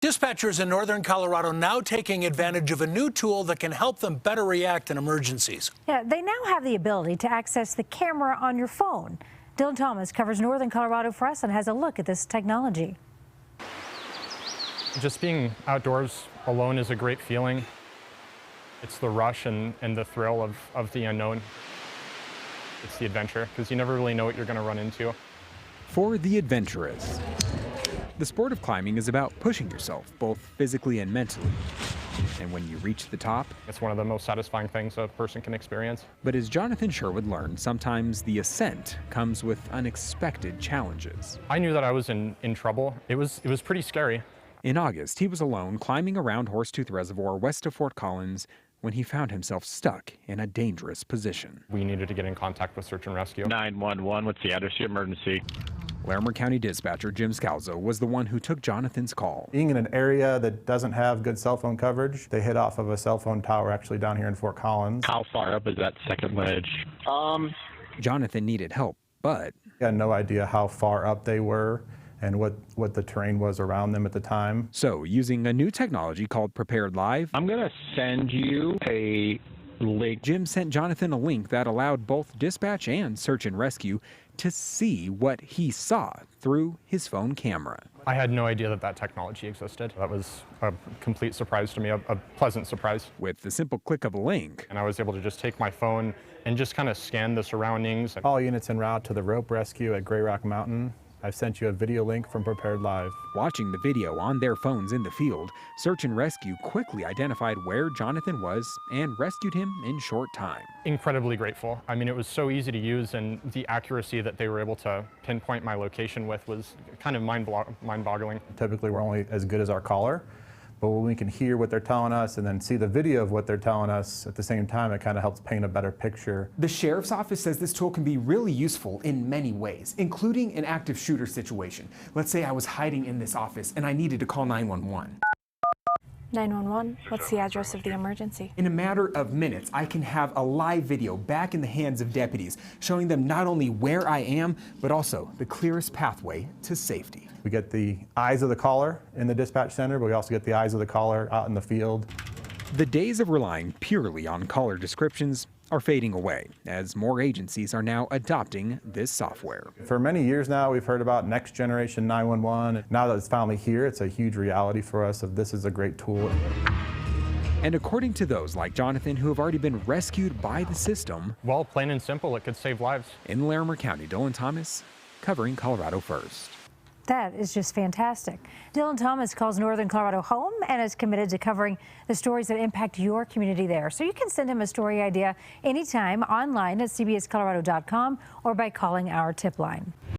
Dispatchers in northern Colorado now taking advantage of a new tool that can help them better react in emergencies. Yeah, they now have the ability to access the camera on your phone. Dylan Thomas covers northern Colorado for us and has a look at this technology. Just being outdoors alone is a great feeling. It's the rush and the thrill of the unknown. It's the adventure, because you never really know what you're going to run into. For the adventurous, the sport of climbing is about pushing yourself, both physically and mentally. And when you reach the top, It's one of the most satisfying things a person can experience. but as Jonathan Sherwood learned, sometimes the ascent comes with unexpected challenges. I knew that I was in trouble. It was pretty scary. In August, he was alone climbing around Horsetooth Reservoir west of Fort Collins when he found himself stuck in a dangerous position. We needed to get in contact with search and rescue. 911, what's the address of your emergency? Larimer County dispatcher Jim Scalzo was the one who took Jonathan's call. Being in an area that doesn't have good cell phone coverage, they hit off of a cell phone tower actually down here in Fort Collins. How far up is that second ledge? Jonathan needed help, but I had no idea how far up they were and what the terrain was around them at the time. so using a new technology called Prepared Live, I'm going to send you a link. Jim sent Jonathan a link that allowed both dispatch and search and rescue to see what he saw through his phone camera. I had no idea that technology existed. That was a complete surprise to me, a pleasant surprise. With the simple click of a link, And I was able to just take my phone and just kind of scan the surroundings. All units en route to the rope rescue at Grey Rock Mountain. I've sent you a video link from Prepared Live. watching the video on their phones in the field, search and rescue quickly identified where Jonathan was and rescued him in short time. Incredibly grateful. I mean, it was so easy to use, and the accuracy that they were able to pinpoint my location with was kind of mind-boggling. Typically, we're only as good as our caller, but when we can hear what they're telling us and then see the video of what they're telling us at the same time, it kind of helps paint a better picture. The sheriff's office says this tool can be really useful in many ways, including an active shooter situation. Let's say I was hiding in this office and I needed to call 911. 911, what's the address of the emergency? In a matter of minutes, I can have a live video back in the hands of deputies, showing them not only where I am, but also the clearest pathway to safety. We get the eyes of the caller in the dispatch center, but we also get the eyes of the caller out in the field. The days of relying purely on caller descriptions are fading away as more agencies are now adopting this software. For many years now, we've heard about next generation 911. Now that it's finally here, it's a huge reality for us of this is a great tool. And according to those like Jonathan who have already been rescued by the system, Well, plain and simple, it could save lives. in Larimer County, Dylan Thomas, covering Colorado First. That is just fantastic. Dylan Thomas calls northern Colorado home and is committed to covering the stories that impact your community there. So you can send him a story idea anytime online at cbscolorado.com or by calling our tip line.